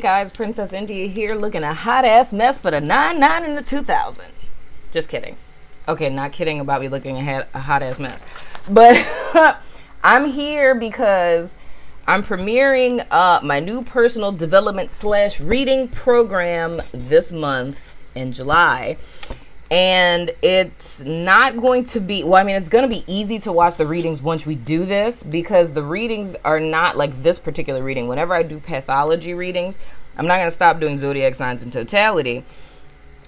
guys, Princess India here, looking a hot-ass mess for the 99 and the 2000. Just kidding. Okay, not kidding about me looking a hot-ass mess. But I'm here because I'm premiering my new personal development / reading program this month in July. And it's not going to be, well, I mean, it's going to be easy to watch the readings once we do this, because the readings are not like this particular reading. Whenever I do pathology readings, I'm not going to stop doing zodiac signs in totality.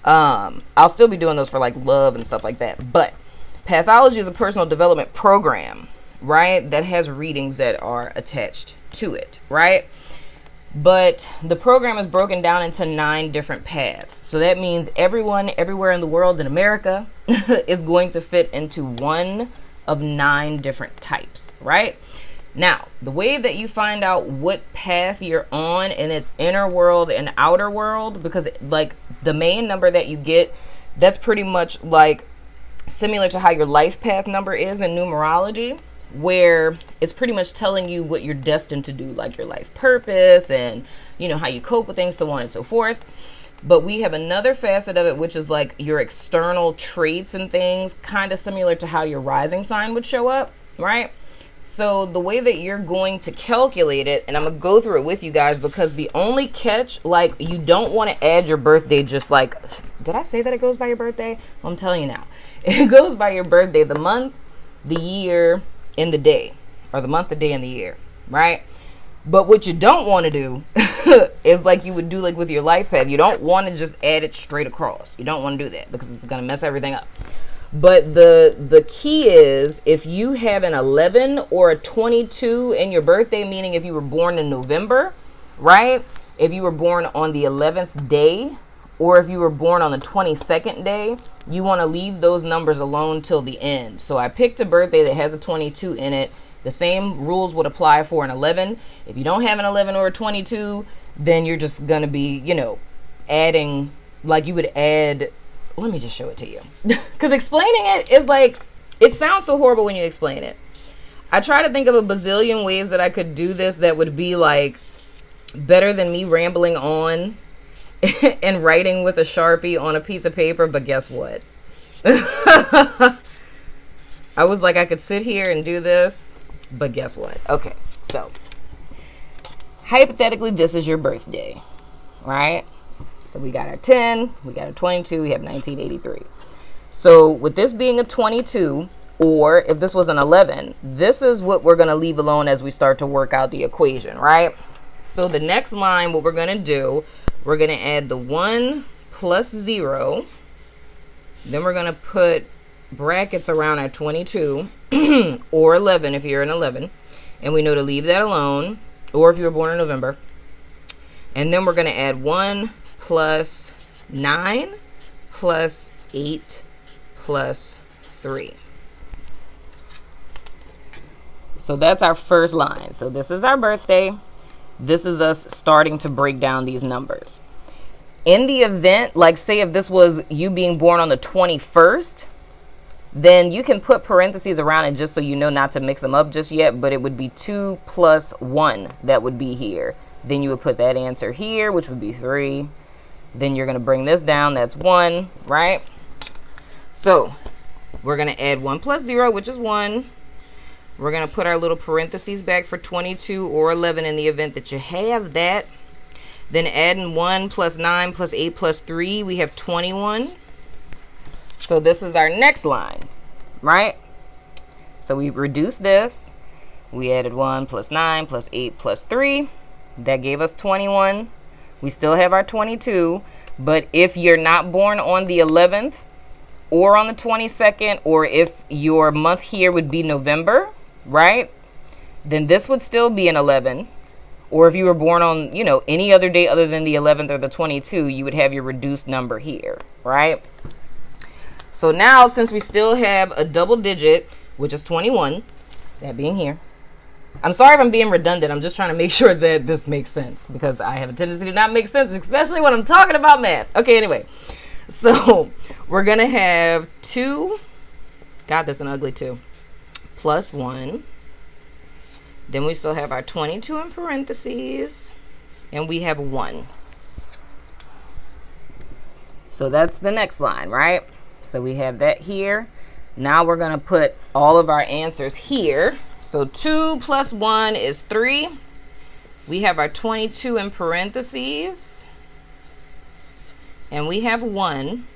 I'll still be doing those for like love and stuff like that. But pathology is a personal development program, right? That has readings that are attached to it, right? But the program is broken down into 9 different paths. So that means everyone, everywhere in the world in America is going to fit into one of 9 different types, right? Now, the way that you find out what path you're on in its inner world and outer world, because like the main number that you get, that's pretty much like similar to how your life path number is in numerology, where it's pretty much telling you what you're destined to do, like your life purpose and, you know, how you cope with things, so on and so forth. But we have another facet of it, which is like your external traits and things, kind of similar to how your rising sign would show up, right? So the way that you're going to calculate it, and I'm going to go through it with you guys, because the only catch, like, you don't want to add your birthday just like, did I say that it goes by your birthday? Well, I'm telling you now. It goes by your birthday, the month, the year, in the day, or the month, the day, and the year, right? But what you don't want to do is like you would do like with your life path. You don't want to just add it straight across. You don't want to do that, because it's going to mess everything up. But the key is, if you have an 11 or a 22 in your birthday, meaning if you were born in November, right? If you were born on the 11th day, or if you were born on the 22nd day, you want to leave those numbers alone till the end. So I picked a birthday that has a 22 in it. The same rules would apply for an 11. If you don't have an 11 or a 22, then you're just going to be, you know, adding, like you would add, let me just show it to you. Because explaining it is like, it sounds so horrible when you explain it. I try to think of a bazillion ways that I could do this that would be like better than me rambling on and writing with a Sharpie on a piece of paper, but guess what? I was like, I could sit here and do this, but guess what? Okay, so hypothetically, this is your birthday, right? So we got our 10, we got a 22, we have 1983. So with this being a 22, or if this was an 11, this is what we're going to leave alone as we start to work out the equation, right? So the next line, what we're going to do, we're going to add the 1 plus 0. Then we're going to put brackets around our 22 or 11 if you're an 11. And we know to leave that alone, or if you were born in November. And then we're going to add 1 plus 9 plus 8 plus 3. So that's our first line. So this is our birthday. This is us starting to break down these numbers. In the event, like say if this was you being born on the 21st, then you can put parentheses around it just so you know not to mix them up just yet, but it would be 2 plus 1 that would be here. Then you would put that answer here, which would be 3. Then you're going to bring this down, that's 1, right? So we're going to add 1 plus 0, which is 1. We're going to put our little parentheses back for 22 or 11 in the event that you have that. Then adding 1 plus 9 plus 8 plus 3, we have 21. So this is our next line, right? So we reduced this. We added 1 plus 9 plus 8 plus 3. That gave us 21. We still have our 22. But if you're not born on the 11th or on the 22nd, or if your month here would be November, right, then this would still be an 11. Or if you were born on, you know, any other day other than the 11th or the 22, you would have your reduced number here, right? So now, since we still have a double digit, which is 21, that being here. I'm sorry if I'm being redundant. I'm just trying to make sure that this makes sense, because I have a tendency to not make sense, especially when I'm talking about math. Okay, anyway. So we're going to have 2. God, that's an ugly 2. Plus 1. Then we still have our 22 in parentheses. and we have 1. So that's the next line, right? So we have that here. Now we're going to put all of our answers here. So 2 plus 1 is 3. We have our 22 in parentheses. And we have 1.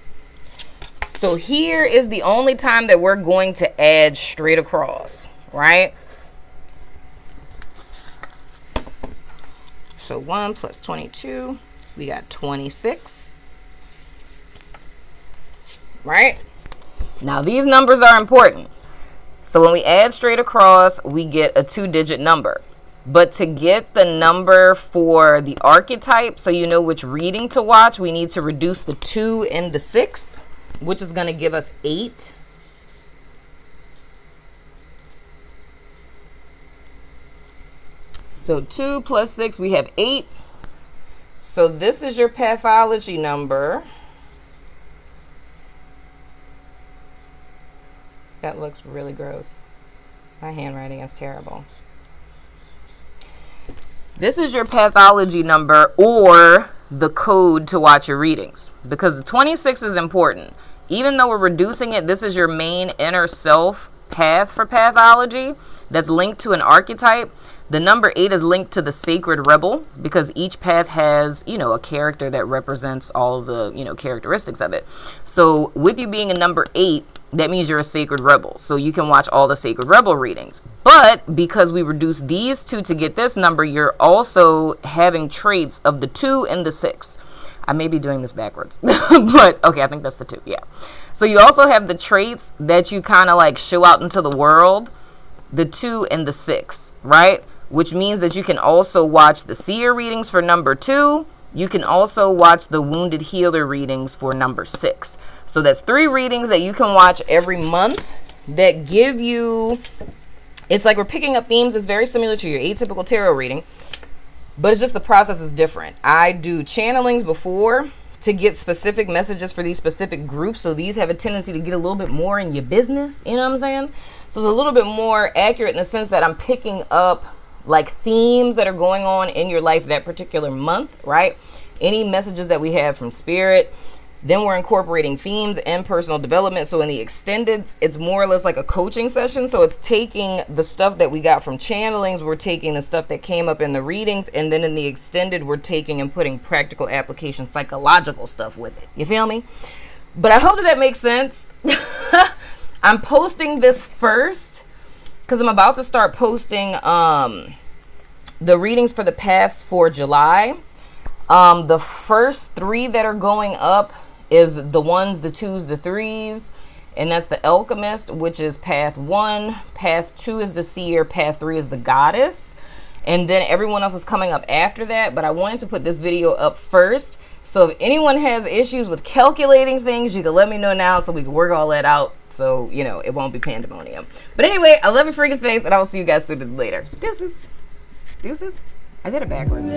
So here is the only time that we're going to add straight across, right? So 1 plus 22, we got 26, right? Now these numbers are important. So when we add straight across, we get a 2-digit number. But to get the number for the archetype, so you know which reading to watch, we need to reduce the 2 and the 6, which is going to give us 8. So 2 plus 6, we have 8. So this is your pathology number. That looks really gross. My handwriting is terrible. This is your pathology number, or the code to watch your readings, because the 26 is important. Even though we're reducing it, this is your main inner self path for pathology that's linked to an archetype. The number 8 is linked to the sacred rebel, because each path has, you know, a character that represents all of the, you know, characteristics of it. So with you being a number 8, that means you're a sacred rebel. So you can watch all the sacred rebel readings. But because we reduce these 2 to get this number, you're also having traits of the 2 and the 6. I may be doing this backwards, but okay, I think that's the 2. Yeah. So you also have the traits that you kind of like show out into the world, the 2 and the 6, right? Which means that you can also watch the Seer readings for number 2. You can also watch the Wounded Healer readings for number 6. So that's 3 readings that you can watch every month that give you, it's like we're picking up themes. It's very similar to your atypical tarot reading, but it's just the process is different. I do channelings before to get specific messages for these specific groups. So these have a tendency to get a little bit more in your business. You know what I'm saying? So it's a little bit more accurate in the sense that I'm picking up like themes that are going on in your life that particular month, right? Any messages that we have from spirit. Then we're incorporating themes and personal development. So in the extended, it's more or less like a coaching session. So it's taking the stuff that we got from channelings, we're taking the stuff that came up in the readings, and then in the extended, we're taking and putting practical application, psychological stuff with it. You feel me? But I hope that that makes sense. I'm posting this first because I'm about to start posting the readings for the paths for July. The first 3 that are going up is the 1s, the 2s, the 3s, and that's the Alchemist, which is path 1. Path 2 is the Seer. Path 3 is the Goddess. And then everyone else is coming up after that, but I wanted to put this video up first. So if anyone has issues with calculating things, you can let me know now so we can work all that out so, you know, it won't be pandemonium. But anyway, I love your freaking face, and I will see you guys sooner than later. Deuces. Deuces? I did it backwards.